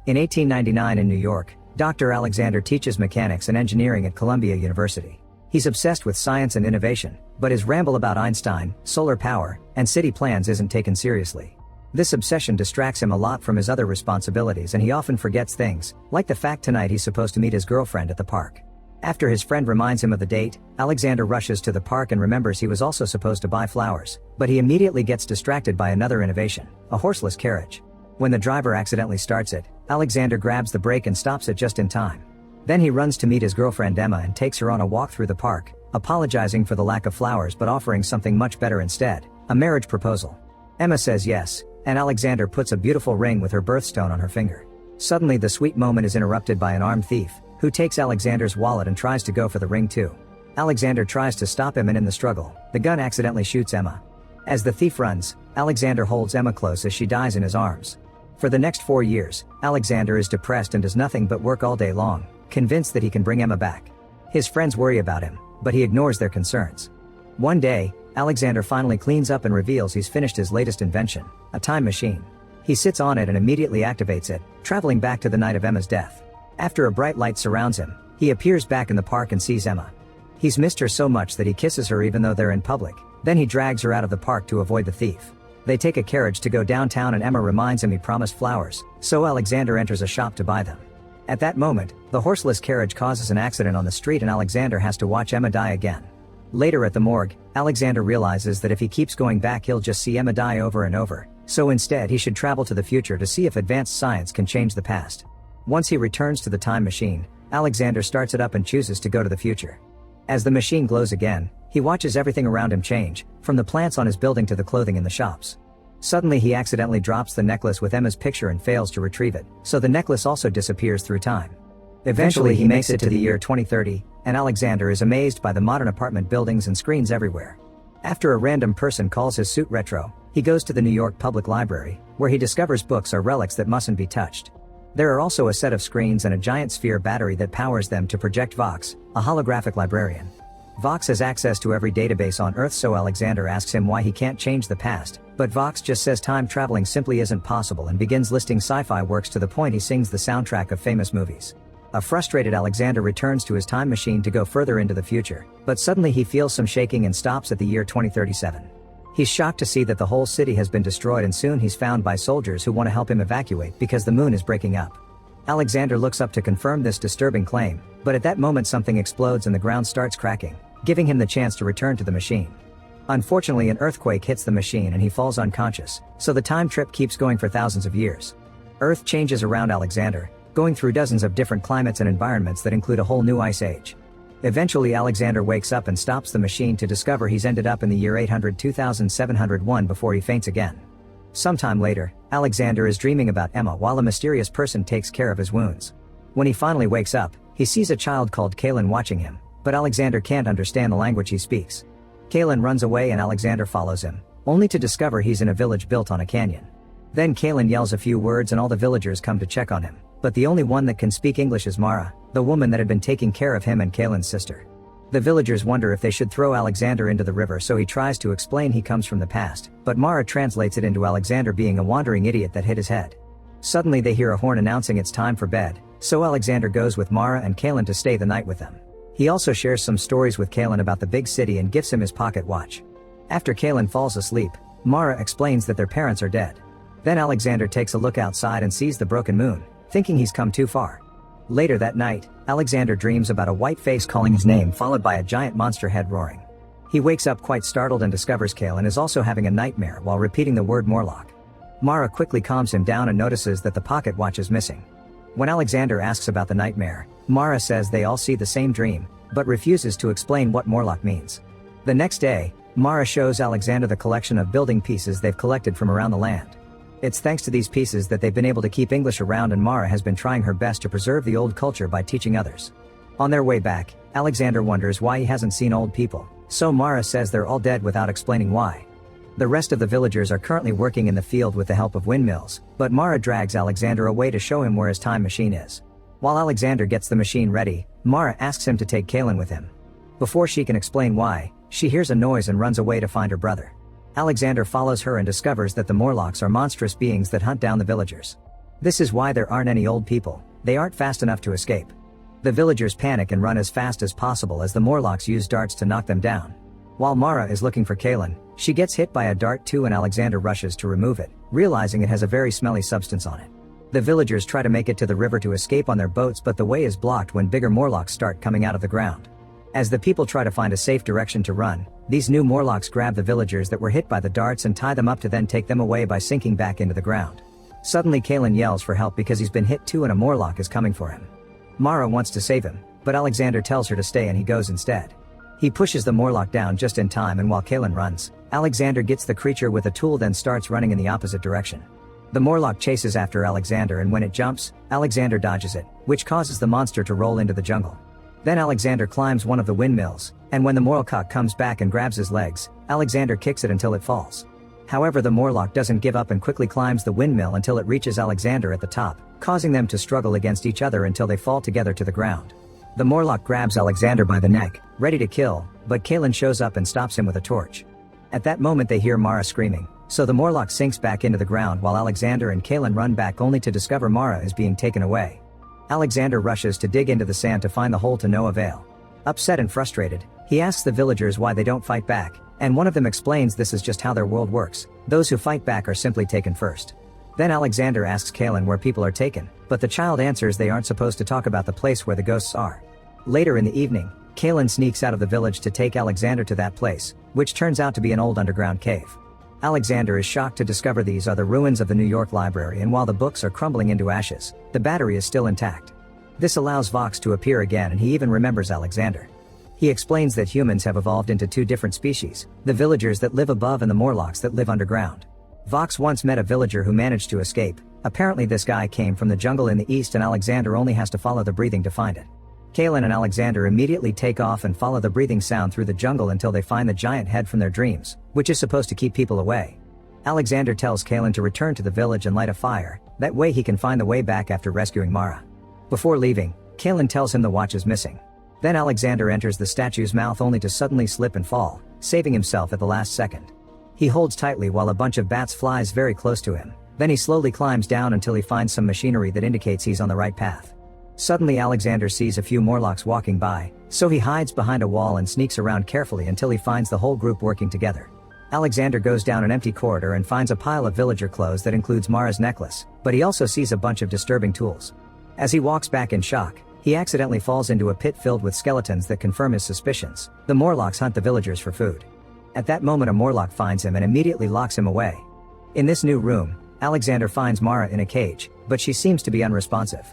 In 1899 in New York, Dr. Alexander teaches mechanics and engineering at Columbia University. He's obsessed with science and innovation, but his ramble about Einstein, solar power, and city plans isn't taken seriously. This obsession distracts him a lot from his other responsibilities, and he often forgets things, like the fact tonight he's supposed to meet his girlfriend at the park. After his friend reminds him of the date, Alexander rushes to the park and remembers he was also supposed to buy flowers, but he immediately gets distracted by another innovation, a horseless carriage. When the driver accidentally starts it, Alexander grabs the brake and stops it just in time. Then he runs to meet his girlfriend Emma and takes her on a walk through the park, apologizing for the lack of flowers but offering something much better instead, a marriage proposal. Emma says yes, and Alexander puts a beautiful ring with her birthstone on her finger. Suddenly the sweet moment is interrupted by an armed thief, who takes Alexander's wallet and tries to go for the ring too. Alexander tries to stop him, and in the struggle, the gun accidentally shoots Emma. As the thief runs, Alexander holds Emma close as she dies in his arms. For the next 4 years, Alexander is depressed and does nothing but work all day long, convinced that he can bring Emma back. His friends worry about him, but he ignores their concerns. One day, Alexander finally cleans up and reveals he's finished his latest invention, a time machine. He sits on it and immediately activates it, traveling back to the night of Emma's death. After a bright light surrounds him, he appears back in the park and sees Emma. He's missed her so much that he kisses her even though they're in public, then he drags her out of the park to avoid the thief. They take a carriage to go downtown and Emma reminds him he promised flowers, so Alexander enters a shop to buy them. At that moment, the horseless carriage causes an accident on the street and Alexander has to watch Emma die again. Later at the morgue, Alexander realizes that if he keeps going back he'll just see Emma die over and over, so instead he should travel to the future to see if advanced science can change the past. Once he returns to the time machine, Alexander starts it up and chooses to go to the future. As the machine glows again, he watches everything around him change, from the plants on his building to the clothing in the shops. Suddenly he accidentally drops the necklace with Emma's picture and fails to retrieve it, so the necklace also disappears through time. Eventually he makes it to the year 2030, and Alexander is amazed by the modern apartment buildings and screens everywhere. After a random person calls his suit retro, he goes to the New York Public Library, where he discovers books are relics that mustn't be touched. There are also a set of screens and a giant sphere battery that powers them to project Vox, a holographic librarian. Vox has access to every database on Earth, so Alexander asks him why he can't change the past, but Vox just says time traveling simply isn't possible and begins listing sci-fi works to the point he sings the soundtrack of famous movies. A frustrated Alexander returns to his time machine to go further into the future, but suddenly he feels some shaking and stops at the year 2037. He's shocked to see that the whole city has been destroyed and soon he's found by soldiers who want to help him evacuate because the moon is breaking up. Alexander looks up to confirm this disturbing claim, but at that moment something explodes and the ground starts cracking, giving him the chance to return to the machine. Unfortunately, an earthquake hits the machine and he falls unconscious, so the time trip keeps going for thousands of years. Earth changes around Alexander, going through dozens of different climates and environments that include a whole new ice age. Eventually Alexander wakes up and stops the machine to discover he's ended up in the year 800-2701 before he faints again. Sometime later, Alexander is dreaming about Emma while a mysterious person takes care of his wounds. When he finally wakes up, he sees a child called Kaylin watching him, but Alexander can't understand the language he speaks. Kaylin runs away and Alexander follows him, only to discover he's in a village built on a canyon. Then Kaylin yells a few words and all the villagers come to check on him, but the only one that can speak English is Mara, the woman that had been taking care of him and Kaylin's sister. The villagers wonder if they should throw Alexander into the river, so he tries to explain he comes from the past, but Mara translates it into Alexander being a wandering idiot that hit his head. Suddenly they hear a horn announcing it's time for bed, so Alexander goes with Mara and Kaylin to stay the night with them. He also shares some stories with Kaylin about the big city and gifts him his pocket watch. After Kaylin falls asleep, Mara explains that their parents are dead. Then Alexander takes a look outside and sees the broken moon, thinking he's come too far. Later that night, Alexander dreams about a white face calling his name followed by a giant monster head roaring. He wakes up quite startled and discovers Kaylin is also having a nightmare while repeating the word Morlock. Mara quickly calms him down and notices that the pocket watch is missing. When Alexander asks about the nightmare, Mara says they all see the same dream, but refuses to explain what Morlock means. The next day, Mara shows Alexander the collection of building pieces they've collected from around the land. It's thanks to these pieces that they've been able to keep English around, and Mara has been trying her best to preserve the old culture by teaching others. On their way back, Alexander wonders why he hasn't seen old people, so Mara says they're all dead without explaining why. The rest of the villagers are currently working in the field with the help of windmills, but Mara drags Alexander away to show him where his time machine is. While Alexander gets the machine ready, Mara asks him to take Kaylin with him. Before she can explain why, she hears a noise and runs away to find her brother. Alexander follows her and discovers that the Morlocks are monstrous beings that hunt down the villagers. This is why there aren't any old people, they aren't fast enough to escape. The villagers panic and run as fast as possible as the Morlocks use darts to knock them down. While Mara is looking for Kaylin, she gets hit by a dart too and Alexander rushes to remove it, realizing it has a very smelly substance on it. The villagers try to make it to the river to escape on their boats, but the way is blocked when bigger Morlocks start coming out of the ground. As the people try to find a safe direction to run, these new Morlocks grab the villagers that were hit by the darts and tie them up to then take them away by sinking back into the ground. Suddenly Kaylin yells for help because he's been hit too and a Morlock is coming for him. Mara wants to save him, but Alexander tells her to stay and he goes instead. He pushes the Morlock down just in time, and while Kaylin runs, Alexander gets the creature with a tool then starts running in the opposite direction. The Morlock chases after Alexander, and when it jumps, Alexander dodges it, which causes the monster to roll into the jungle. Then Alexander climbs one of the windmills, and when the Morlock comes back and grabs his legs, Alexander kicks it until it falls. However, the Morlock doesn't give up and quickly climbs the windmill until it reaches Alexander at the top, causing them to struggle against each other until they fall together to the ground. The Morlock grabs Alexander by the neck, ready to kill, but Kaylin shows up and stops him with a torch. At that moment they hear Mara screaming, so the Morlock sinks back into the ground while Alexander and Kaylin run back only to discover Mara is being taken away. Alexander rushes to dig into the sand to find the hole to no avail. Upset and frustrated, he asks the villagers why they don't fight back, and one of them explains this is just how their world works, those who fight back are simply taken first. Then Alexander asks Kaylin where people are taken, but the child answers they aren't supposed to talk about the place where the ghosts are. Later in the evening, Kaylin sneaks out of the village to take Alexander to that place, which turns out to be an old underground cave. Alexander is shocked to discover these are the ruins of the New York Library, and while the books are crumbling into ashes, the battery is still intact. This allows Vox to appear again, and he even remembers Alexander. He explains that humans have evolved into two different species, the villagers that live above and the Morlocks that live underground. Vox once met a villager who managed to escape. Apparently this guy came from the jungle in the east and Alexander only has to follow the breathing to find it. Kaylin and Alexander immediately take off and follow the breathing sound through the jungle until they find the giant head from their dreams, which is supposed to keep people away. Alexander tells Kaylin to return to the village and light a fire, that way he can find the way back after rescuing Mara. Before leaving, Kaylin tells him the watch is missing. Then Alexander enters the statue's mouth only to suddenly slip and fall, saving himself at the last second. He holds tightly while a bunch of bats flies very close to him, then he slowly climbs down until he finds some machinery that indicates he's on the right path. Suddenly Alexander sees a few Morlocks walking by, so he hides behind a wall and sneaks around carefully until he finds the whole group working together. Alexander goes down an empty corridor and finds a pile of villager clothes that includes Mara's necklace, but he also sees a bunch of disturbing tools. As he walks back in shock, he accidentally falls into a pit filled with skeletons that confirm his suspicions. The Morlocks hunt the villagers for food. At that moment a Morlock finds him and immediately locks him away. In this new room, Alexander finds Mara in a cage, but she seems to be unresponsive.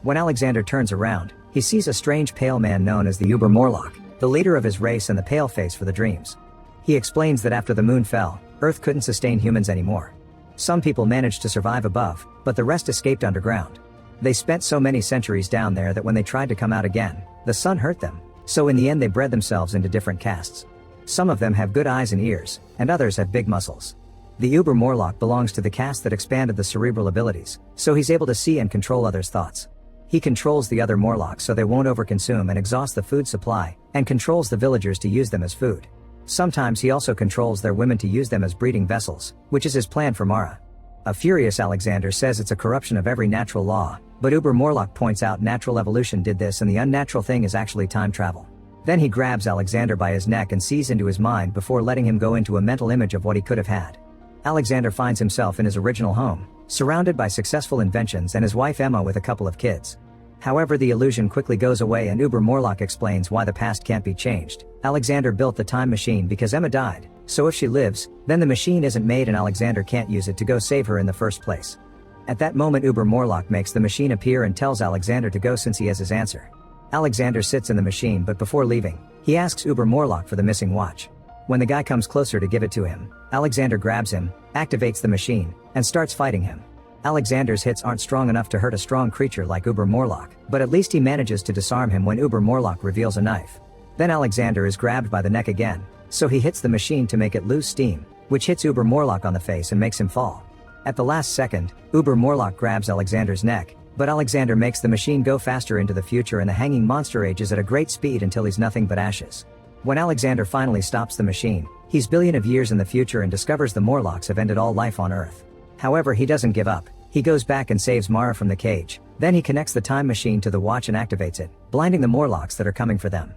When Alexander turns around, he sees a strange pale man known as the Uber Morlock, the leader of his race and the pale face for the dreams. He explains that after the moon fell, Earth couldn't sustain humans anymore. Some people managed to survive above, but the rest escaped underground. They spent so many centuries down there that when they tried to come out again, the sun hurt them, so in the end they bred themselves into different castes. Some of them have good eyes and ears, and others have big muscles. The Uber Morlock belongs to the caste that expanded the cerebral abilities, so he's able to see and control others' thoughts. He controls the other Morlocks so they won't overconsume and exhaust the food supply, and controls the villagers to use them as food. Sometimes he also controls their women to use them as breeding vessels, which is his plan for Mara. A furious Alexander says it's a corruption of every natural law, but Uber Morlock points out natural evolution did this and the unnatural thing is actually time travel. Then he grabs Alexander by his neck and sees into his mind before letting him go into a mental image of what he could have had. Alexander finds himself in his original home, surrounded by successful inventions and his wife Emma with a couple of kids. However, the illusion quickly goes away and Uber Morlock explains why the past can't be changed. Alexander built the time machine because Emma died, so if she lives, then the machine isn't made and Alexander can't use it to go save her in the first place. At that moment Uber Morlock makes the machine appear and tells Alexander to go since he has his answer. Alexander sits in the machine, but before leaving, he asks Uber Morlock for the missing watch. When the guy comes closer to give it to him, Alexander grabs him, activates the machine, and starts fighting him. Alexander's hits aren't strong enough to hurt a strong creature like Uber Morlock, but at least he manages to disarm him when Uber Morlock reveals a knife. Then Alexander is grabbed by the neck again, so he hits the machine to make it lose steam, which hits Uber Morlock on the face and makes him fall. At the last second, Uber Morlock grabs Alexander's neck, but Alexander makes the machine go faster into the future and the hanging monster ages at a great speed until he's nothing but ashes. When Alexander finally stops the machine, he's billions of years in the future and discovers the Morlocks have ended all life on Earth. However, he doesn't give up. He goes back and saves Mara from the cage, then he connects the time machine to the watch and activates it, blinding the Morlocks that are coming for them.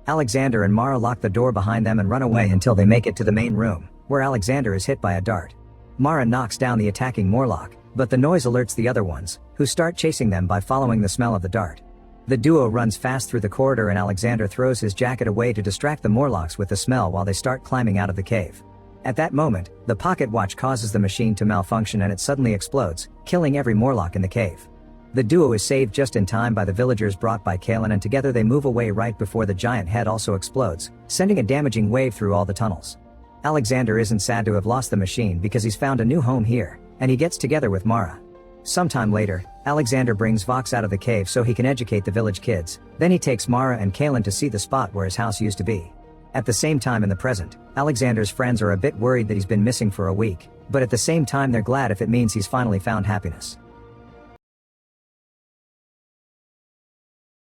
Alexander and Mara lock the door behind them and run away until they make it to the main room, where Alexander is hit by a dart. Mara knocks down the attacking Morlock, but the noise alerts the other ones, who start chasing them by following the smell of the dart. The duo runs fast through the corridor and Alexander throws his jacket away to distract the Morlocks with the smell while they start climbing out of the cave. At that moment, the pocket watch causes the machine to malfunction and it suddenly explodes, killing every Morlock in the cave. The duo is saved just in time by the villagers brought by Kalen, and together they move away right before the giant head also explodes, sending a damaging wave through all the tunnels. Alexander isn't sad to have lost the machine because he's found a new home here, and he gets together with Mara. Sometime later, Alexander brings Vox out of the cave so he can educate the village kids, then he takes Mara and Kalen to see the spot where his house used to be. At the same time in the present, Alexander's friends are a bit worried that he's been missing for a week, but at the same time they're glad if it means he's finally found happiness.